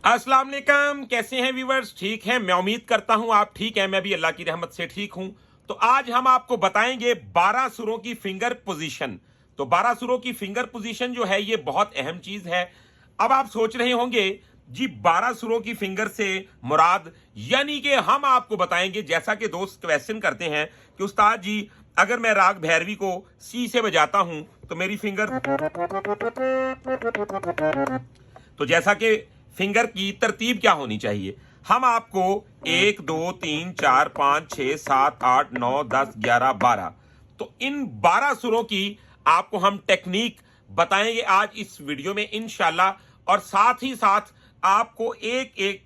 अस्सलाम वालेकुम, कैसे हैं व्यूवर्स? ठीक हैं, मैं उम्मीद करता हूं आप ठीक हैं। मैं भी अल्लाह की रहमत से ठीक हूं। तो आज हम आपको बताएंगे 12 सुरों की फिंगर पोजीशन। तो 12 सुरों की फिंगर पोजीशन जो है ये बहुत अहम चीज है। अब आप सोच रहे होंगे जी 12 सुरों की फिंगर से मुराद, यानी कि हम आपको बताएंगे, जैसा कि दोस्त क्वेश्चन करते हैं कि उस्ताद जी अगर मैं राग भैरवी को सी से बजाता हूं तो मेरी फिंगर, तो जैसा कि फिंगर की तरतीब क्या होनी चाहिए, हम आपको 1 2 3 4 5 6 7 8 9 10 11 12, तो इन 12 सुरों की आपको हम टेक्निक बताएंगे आज इस वीडियो में इंशाल्लाह। और साथ ही साथ आपको एक एक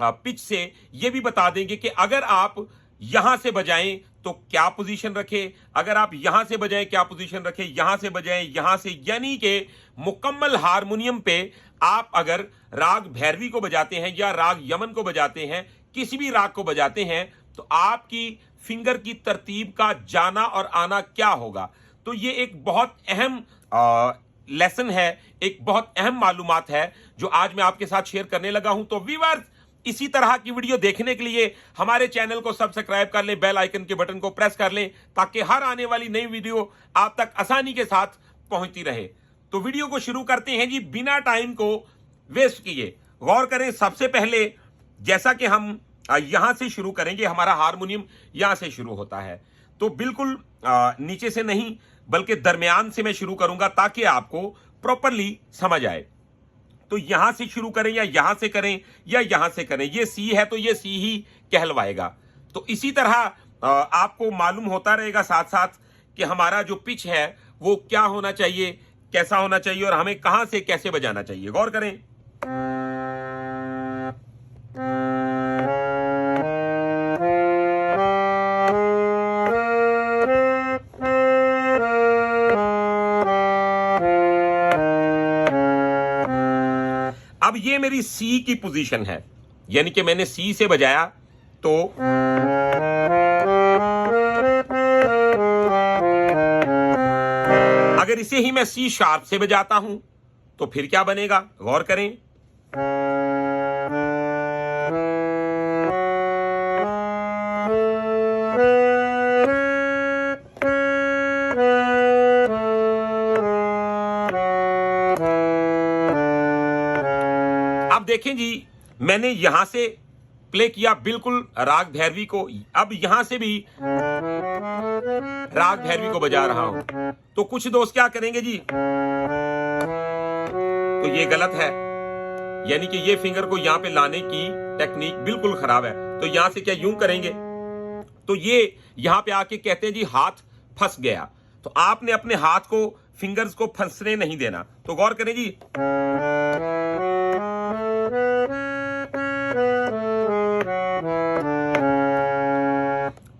पिच से यह भी बता देंगे कि अगर आप यहां से बजाएं तो क्या पोजीशन रखें, अगर आप यहां से बजाएं क्या पोजीशन रखें, यहां से बजाएं यहां से, यानी कि मुकम्मल हारमोनियम पे आप अगर राग भैरवी को बजाते हैं या राग यमन को बजाते हैं, किसी भी राग को बजाते हैं, तो आपकी फिंगर की तरतीब का जाना और आना क्या होगा। तो ये एक बहुत अहम लेसन है, एक बहुत अहम मालूमात है जो आज मैं आपके साथ शेयर करने लगा हूं। तो व्यूअर्स, इसी तरह की वीडियो देखने के लिए हमारे चैनल को सब्सक्राइब कर लें, बेल आइकन के बटन को प्रेस कर लें, ताकि हर आने वाली नई वीडियो आप तक आसानी के साथ पहुंचती रहे। तो वीडियो को शुरू करते हैं जी, बिना टाइम को वेस्ट किए। गौर करें, सबसे पहले जैसा कि हम यहां से शुरू करेंगे, हमारा हारमोनियम यहां से शुरू होता है, तो बिल्कुल नीचे से नहीं बल्कि दरमियान से मैं शुरू करूंगा ताकि आपको प्रॉपरली समझ आए। तो यहां से शुरू करें या यहां से करें या यहां से करें, ये सी है तो ये सी ही कहलवाएगा। तो इसी तरह आपको मालूम होता रहेगा साथ साथ कि हमारा जो पिच है वो क्या होना चाहिए, कैसा होना चाहिए और हमें कहां से कैसे बजाना चाहिए। गौर करें, अब ये मेरी सी की पोजीशन है, यानी कि मैंने सी से बजाया। तो अगर इसे ही मैं सी शार्प से बजाता हूं तो फिर क्या बनेगा, गौर करें। अब देखें जी, मैंने यहां से प्ले किया बिल्कुल राग भैरवी को, अब यहां से भी राग भैरवी को बजा रहा हूं। तो कुछ दोस्त क्या करेंगे जी, तो ये गलत है, यानी कि ये फिंगर को यहां पे लाने की टेक्निक बिल्कुल खराब है। तो यहां से क्या यूं करेंगे, तो ये यहां पे आके कहते हैं जी हाथ फंस गया। तो आपने अपने हाथ को, फिंगर्स को फंसने नहीं देना। तो गौर करें जी,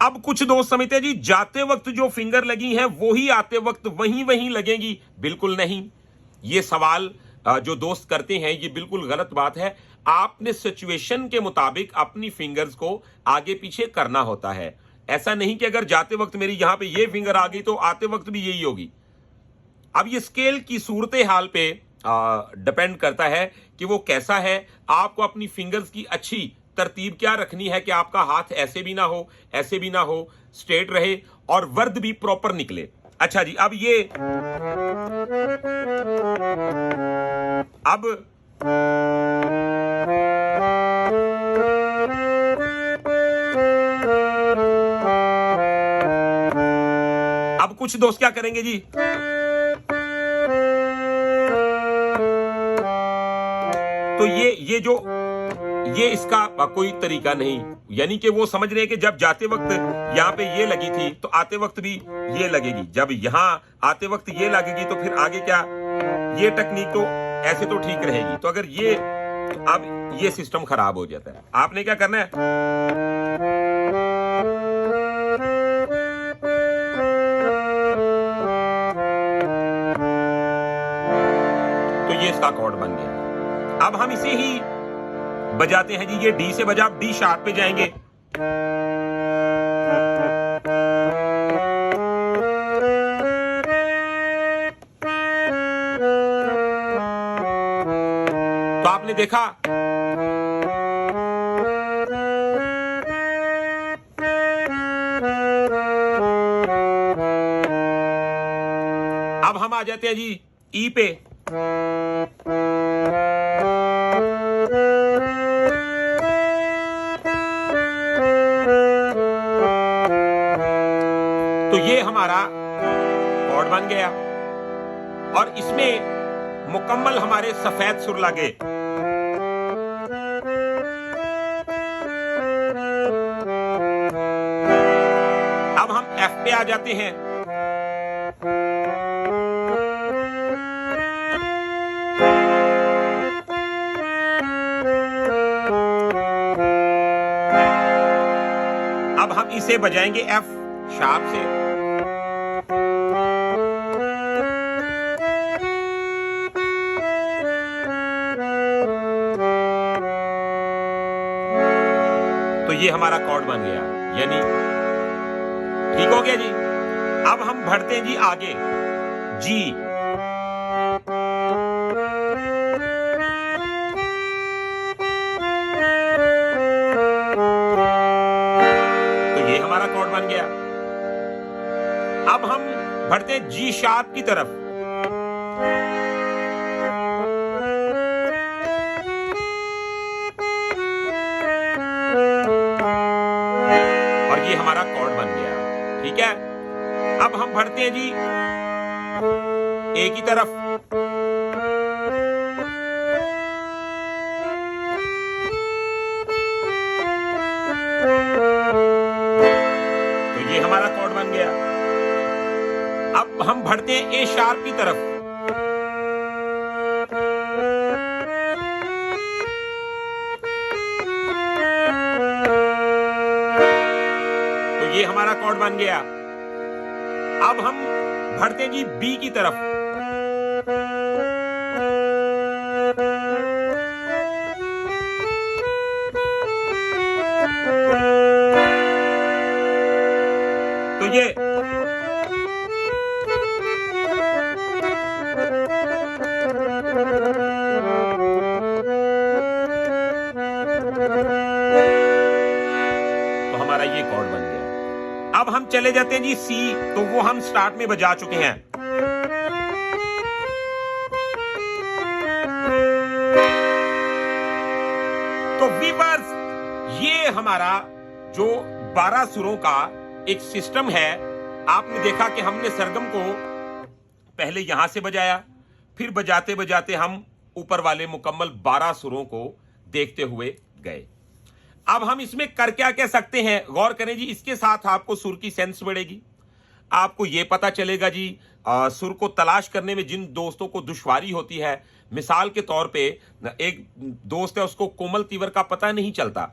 अब कुछ दोस्त समझते हैं जी जाते वक्त जो फिंगर लगी हैं वो ही आते वक्त वहीं वहीं लगेंगी। बिल्कुल नहीं, ये सवाल जो दोस्त करते हैं ये बिल्कुल गलत बात है। आपने सिचुएशन के मुताबिक अपनी फिंगर्स को आगे पीछे करना होता है। ऐसा नहीं कि अगर जाते वक्त मेरी यहां पे ये फिंगर आ गई तो आते वक्त भी यही होगी। अब ये स्केल की सूरत हाल पे डिपेंड करता है कि वो कैसा है। आपको अपनी फिंगर्स की अच्छी तरतीब क्या रखनी है कि आपका हाथ ऐसे भी ना हो, ऐसे भी ना हो, स्ट्रेट रहे और वर्द भी प्रॉपर निकले। अच्छा जी, अब ये अब कुछ दोस्त क्या करेंगे जी, तो ये इसका कोई तरीका नहीं, यानी कि वो समझ रहे हैं कि जब जाते वक्त यहां पे ये लगी थी तो आते वक्त भी ये लगेगी, जब यहां आते वक्त ये लगेगी तो फिर आगे क्या, ये टेक्निक तो ऐसे तो ठीक रहेगी। तो अगर ये, अब ये सिस्टम खराब हो जाता है। आपने क्या करना है, तो ये इसका कॉर्ड बन गया। अब हम इसे ही बजाते हैं जी, ये डी से बजा, आप डी शार्प पे जाएंगे, तो आपने देखा अब हम आ जाते हैं जी ई पे, तो ये हमारा कॉर्ड बन गया और इसमें मुकम्मल हमारे सफेद सुर लगे। अब हम एफ पे आ जाते हैं, अब हम इसे बजाएंगे एफ शार्प से, तो ये हमारा कॉर्ड बन गया, यानी ठीक हो गया जी। अब हम बढ़ते हैं जी आगे, जी, तो ये हमारा कॉर्ड बन गया। अब हम बढ़ते हैं जी शार्प की तरफ, और ये हमारा कॉर्ड बन गया, ठीक है। अब हम बढ़ते हैं जी ए की तरफ, तो ये हमारा कॉर्ड बन गया। अब हम बढ़ते हैं ए शार्प की तरफ, तो ये हमारा कॉर्ड बन गया। अब हम बढ़ते हैं जी बी की तरफ, तो ये तो हमारा ये कॉर्ड बन गया। अब हम चले जाते हैं जी सी, तो वो हम स्टार्ट में बजा चुके हैं, तो वीवर्स ये हमारा जो 12 सुरों का एक सिस्टम है। आपने देखा कि हमने सरगम को पहले यहां से बजाया, फिर बजाते बजाते हम ऊपर वाले मुकम्मल 12 सुरों को देखते हुए गए। अब हम इसमें कर क्या कह सकते हैं, गौर करें जी। इसके साथ आपको सुर की सेंस बढ़ेगी, आपको यह पता चलेगा जी सुर को तलाश करने में जिन दोस्तों को दुश्वारी होती है, मिसाल के तौर पे एक दोस्त है उसको कोमल तीवर का पता नहीं चलता,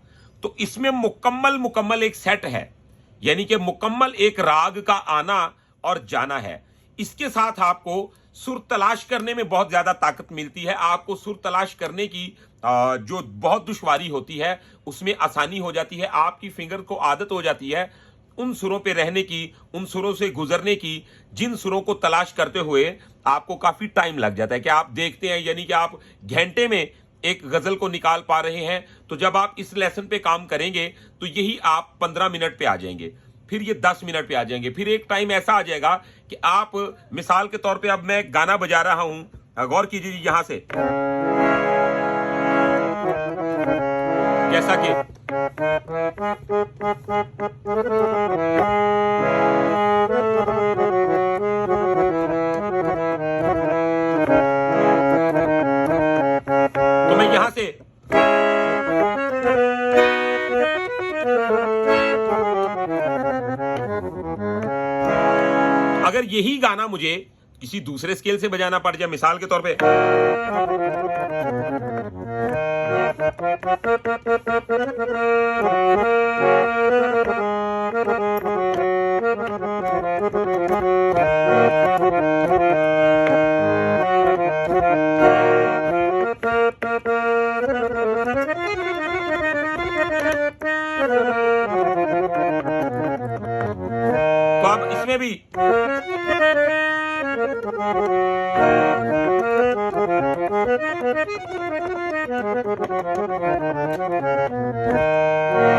तो इसमें मुकम्मल एक सेट है, यानी कि मुकम्मल एक राग का आना और जाना है। इसके साथ आपको सुर तलाश करने में बहुत ज्यादा ताकत मिलती है। आपको सुर तलाश करने की जो बहुत दुश्वारी होती है उसमें आसानी हो जाती है। आपकी फिंगर को आदत हो जाती है उन सुरों पे रहने की, उन सुरों से गुजरने की जिन सुरों को तलाश करते हुए आपको काफी टाइम लग जाता है, कि आप देखते हैं यानी कि आप घंटे में एक गजल को निकाल पा रहे हैं। तो जब आप इस लेसन पे काम करेंगे तो यही आप 15 मिनट पे आ जाएंगे, फिर ये 10 मिनट पे आ जाएंगे, फिर एक टाइम ऐसा आ जाएगा कि आप मिसाल के तौर पे अब मैं गाना बजा रहा हूं, गौर कीजिए यहां से, जैसा कि तो मैं यहां से अगर यही गाना मुझे किसी दूसरे स्केल से बजाना पड़ जाए, मिसाल के तौर पे तो अब इसमें भी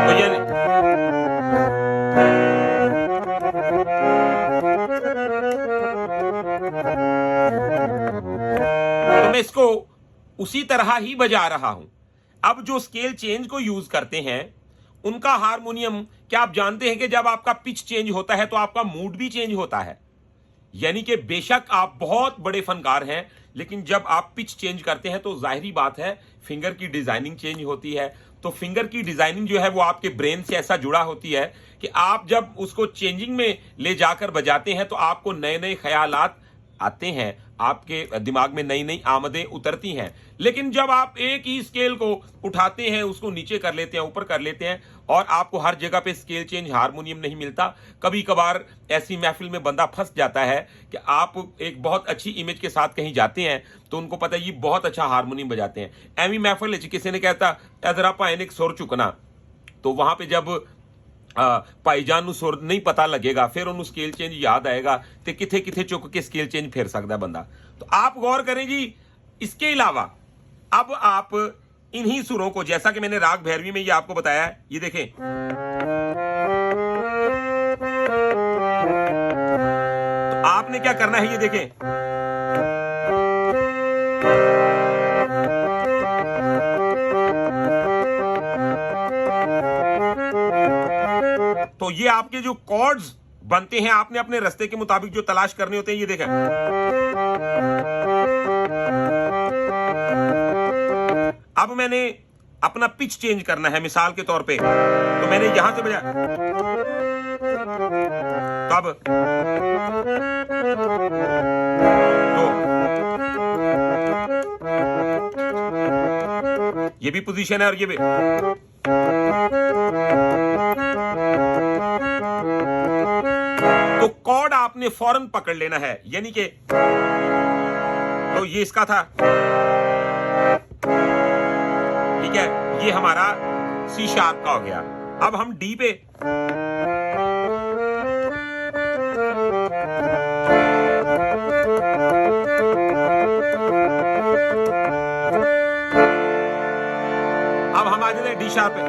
तो ये तो मैं इसको उसी तरह ही बजा रहा हूं। अब जो स्केल चेंज को यूज करते हैं उनका हारमोनियम, क्या आप जानते हैं कि जब आपका पिच चेंज होता है तो आपका मूड भी चेंज होता है। यानी कि बेशक आप बहुत बड़े फनकार हैं, लेकिन जब आप पिच चेंज करते हैं तो जाहिरी बात है फिंगर की डिजाइनिंग चेंज होती है। तो फिंगर की डिजाइनिंग जो है वो आपके ब्रेन से ऐसा जुड़ा होती है कि आप जब उसको चेंजिंग में ले जाकर बजाते हैं तो आपको नए नए ख्यालात आते हैं, आपके दिमाग में नई नई आमदें उतरती हैं। लेकिन जब आप एक ही स्केल को उठाते हैं, उसको नीचे कर लेते हैं, ऊपर कर लेते हैं, और आपको हर जगह पे स्केल चेंज हारमोनियम नहीं मिलता। कभी कभार ऐसी महफिल में बंदा फंस जाता है कि आप एक बहुत अच्छी इमेज के साथ कहीं जाते हैं तो उनको पता है ये बहुत अच्छा हारमोनियम बजाते हैं। एवी महफिल किसी ने कहता जरा पायनिक सुर चुकना, तो वहां पे जब भाईजान ਨੂੰ सुर नहीं पता लगेगा, फिर उन्होंने स्केल चेंज याद आएगा तो किथे किथे चुक के स्केल चेंज फेर सकता है बंदा। तो आप गौर करें जी। इसके अलावा अब आप इन्हीं सुरों को, जैसा कि मैंने राग भैरवी में ये आपको बताया है, ये देखें, तो आपने क्या करना है, ये देखें, तो ये आपके जो कॉर्ड्स बनते हैं आपने अपने रास्ते के मुताबिक जो तलाश करने होते हैं, ये देखें। अब मैंने अपना पिच चेंज करना है, मिसाल के तौर पे तो मैंने यहां से बजाया, तब तो ये भी पोजीशन है और ये भी। तो कॉर्ड आपने फौरन पकड़ लेना है, यानी कि तो ये इसका था, ठीक है, ये हमारा सी शार्प का हो गया। अब हम डी पे, अब हम आ जाते हैं डी शार्प पे।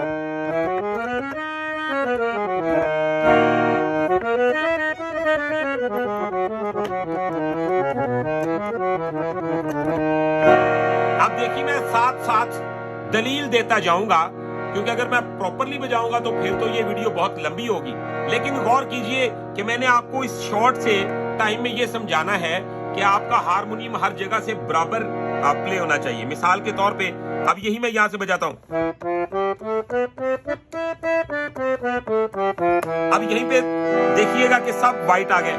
अब देखिए मैं साथ साथ दलील देता जाऊंगा, क्योंकि अगर मैं प्रॉपरली बजाऊंगा तो फिर तो ये वीडियो बहुत लंबी होगी। लेकिन गौर कीजिए कि मैंने आपको इस शॉर्ट से टाइम में ये समझाना है कि आपका हारमोनियम हर जगह से बराबर प्ले होना चाहिए। मिसाल के तौर पे अब यही मैं यहां से बजाता हूं, अब यहीं पे देखिएगा कि सब वाइट आ गए।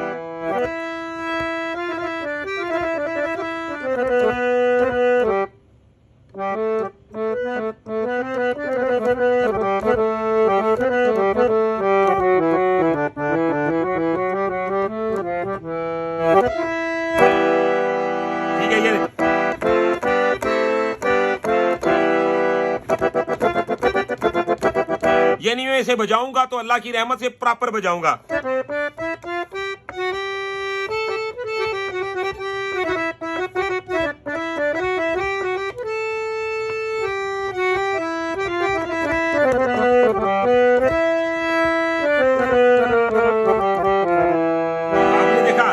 ठीक है, यानी मैं इसे बजाऊंगा तो अल्लाह की रहमत से प्रॉपर बजाऊंगा। आपने देखा,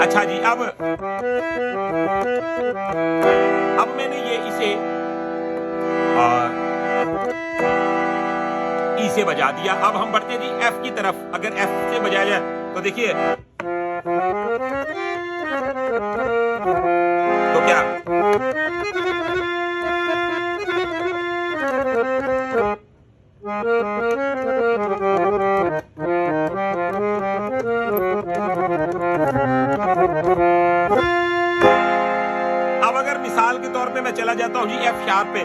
अच्छा जी। अब मैंने ये इसे ई से बजा दिया। अब हम बढ़ते हैं जी एफ की तरफ। अगर एफ से बजाया जाए तो देखिए, तो क्या अब अगर मिसाल के तौर पे मैं चला जाता हूं जी एफ शार्प पे,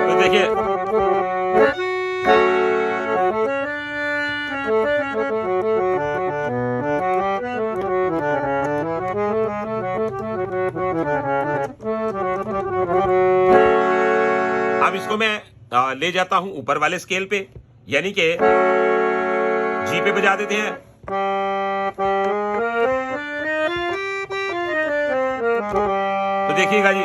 तो देखिए अब इसको मैं ले जाता हूं ऊपर वाले स्केल पे, यानी कि जी पे बजा देते हैं। तो देखिएगा जी,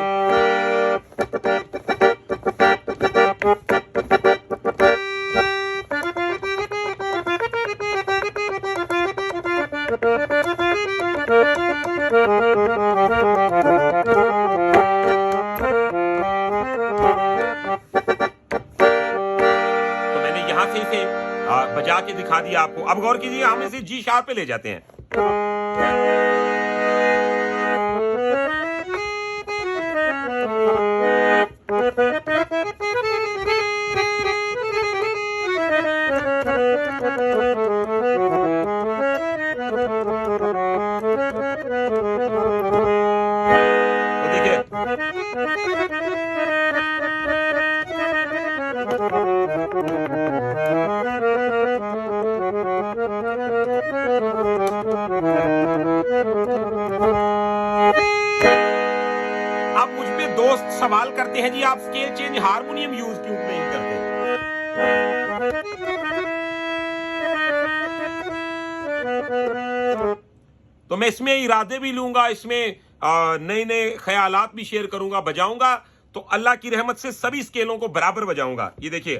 यहां से इसे बजा के दिखा दिया आपको। अब गौर कीजिए, हम इसे जी शार्प पे ले जाते हैं। तो देखिए अब मुझ पे दोस्त सवाल करते हैं, जी आप स्केल चेंज हारमोनियम यूज क्यों नहीं करते? तो मैं इसमें इरादे भी लूंगा, इसमें नए नए ख्यालात भी शेयर करूंगा, बजाऊंगा तो अल्लाह की रहमत से सभी स्केलों को बराबर बजाऊंगा। ये देखिए,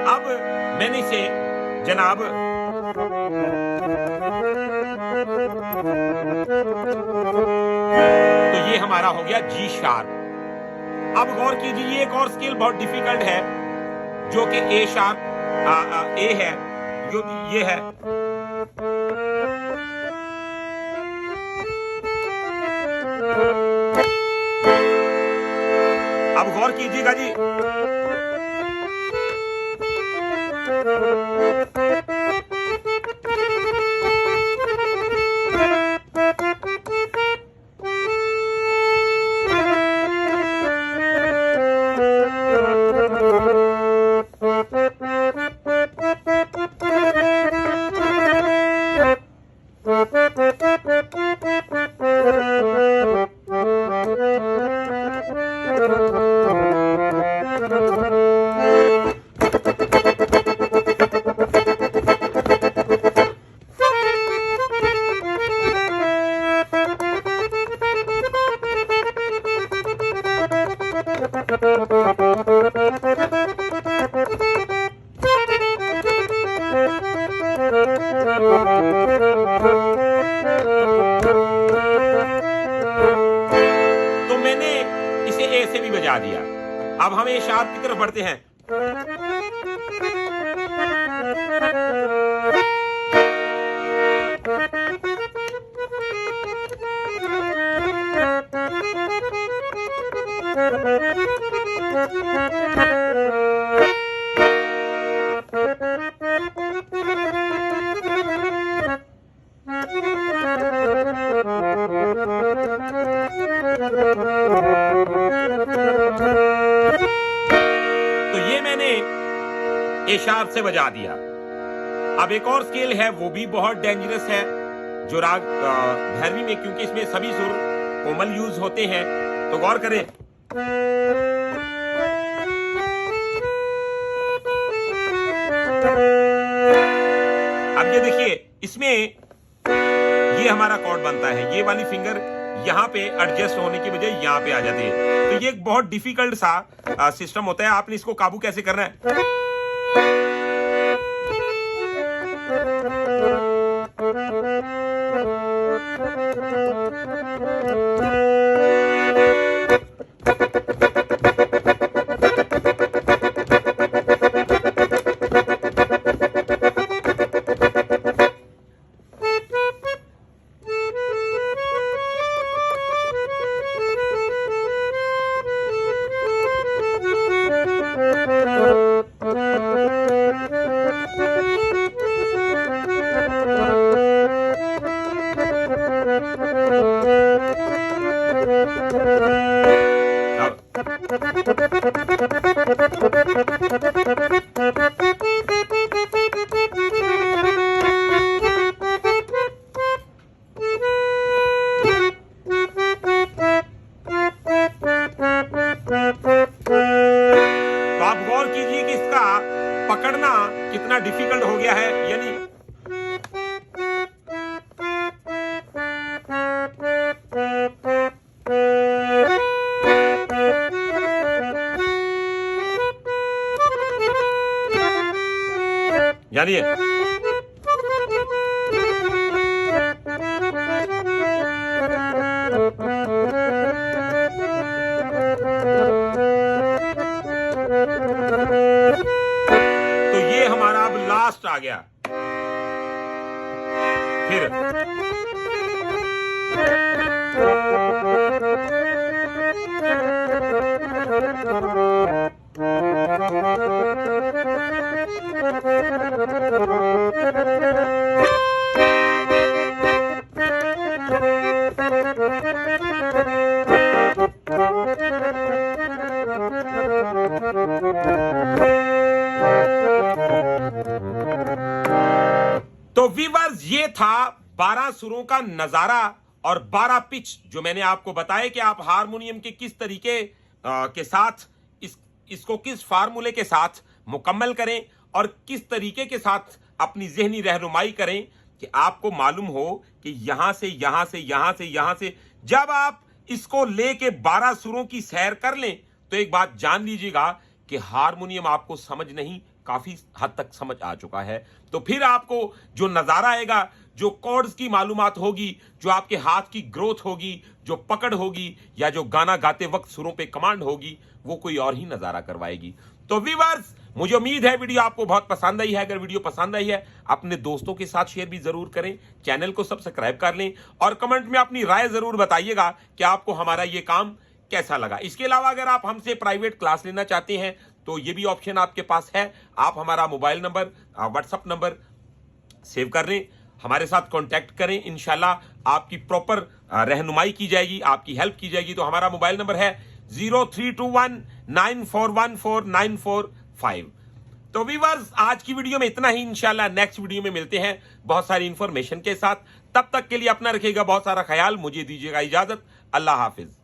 अब मैंने इसे जनाब तो ये हमारा हो गया जी शार्प। अब गौर कीजिए, ये एक और स्केल बहुत डिफिकल्ट है जो कि ए शार्प ए है, जो ये है। अब गौर कीजिएगा जी, तो मैंने इसे ए से भी बजा दिया। अब हम ए शार्प की तरफ बढ़ते हैं। तो ये मैंने ए शार्प से बजा दिया। अब एक और स्केल है, वो भी बहुत डेंजरस है, जो राग भैरवी में, क्योंकि इसमें सभी सुर कोमल यूज होते हैं। तो गौर करें, अब ये देखिए, इसमें ये हमारा कॉर्ड बनता है, ये वाली फिंगर यहाँ पे एडजस्ट होने की बजाय यहाँ पे आ जाती है। तो ये एक बहुत डिफिकल्ट सा सिस्टम होता है। आपने इसको काबू कैसे करना है? इतना डिफिकल्ट हो गया है, यानी तो ये हमारा अब लास्ट आ गया। फिर तो वीवर्स, ये था 12 सुरों का नजारा और 12 पिच जो मैंने आपको बताया कि आप हारमोनियम के किस तरीके के साथ इसको किस फार्मूले के साथ मुकम्मल करें और किस तरीके के साथ अपनी ज़हनी रहनुमाई करें कि आपको मालूम हो कि यहां से यहां से यहां से यहां से जब आप इसको लेके 12 सुरों की सैर कर लें तो एक बात जान लीजिएगा कि हारमोनियम आपको समझ नहीं, काफी हद तक समझ आ चुका है। तो फिर आपको जो नजारा आएगा, जो कॉर्ड्स की मालूमात होगी, जो आपके हाथ की ग्रोथ होगी, जो पकड़ होगी, या जो गाना गाते वक्त सुरों पे कमांड होगी, वो कोई और ही नजारा करवाएगी। तो व्यूअर्स, मुझे उम्मीद है वीडियो आपको बहुत पसंद आई है। अगर वीडियो पसंद आई है अपने दोस्तों के साथ शेयर भी जरूर करें, चैनल को सब्सक्राइब कर लें और कमेंट में अपनी राय जरूर बताइएगा कि आपको हमारा ये काम कैसा लगा। इसके अलावा अगर आप हमसे प्राइवेट क्लास लेना चाहते हैं तो ये भी ऑप्शन आपके पास है। आप हमारा mobile number, WhatsApp number save कर लें, हमारे साथ कांटेक्ट करें, इंशाल्लाह आपकी प्रॉपर रहनुमाई की जाएगी, आपकी हेल्प की जाएगी। तो हमारा मोबाइल नंबर है 0321941495। तो व्यूअर्स, आज की वीडियो में इतना ही। इंशाल्लाह नेक्स्ट वीडियो में मिलते हैं बहुत सारी इंफॉर्मेशन के साथ। तब तक के लिए अपना रखिएगा बहुत सारा ख्याल। मुझे दीजिएगा इजाजत। अल्लाह हाफिज।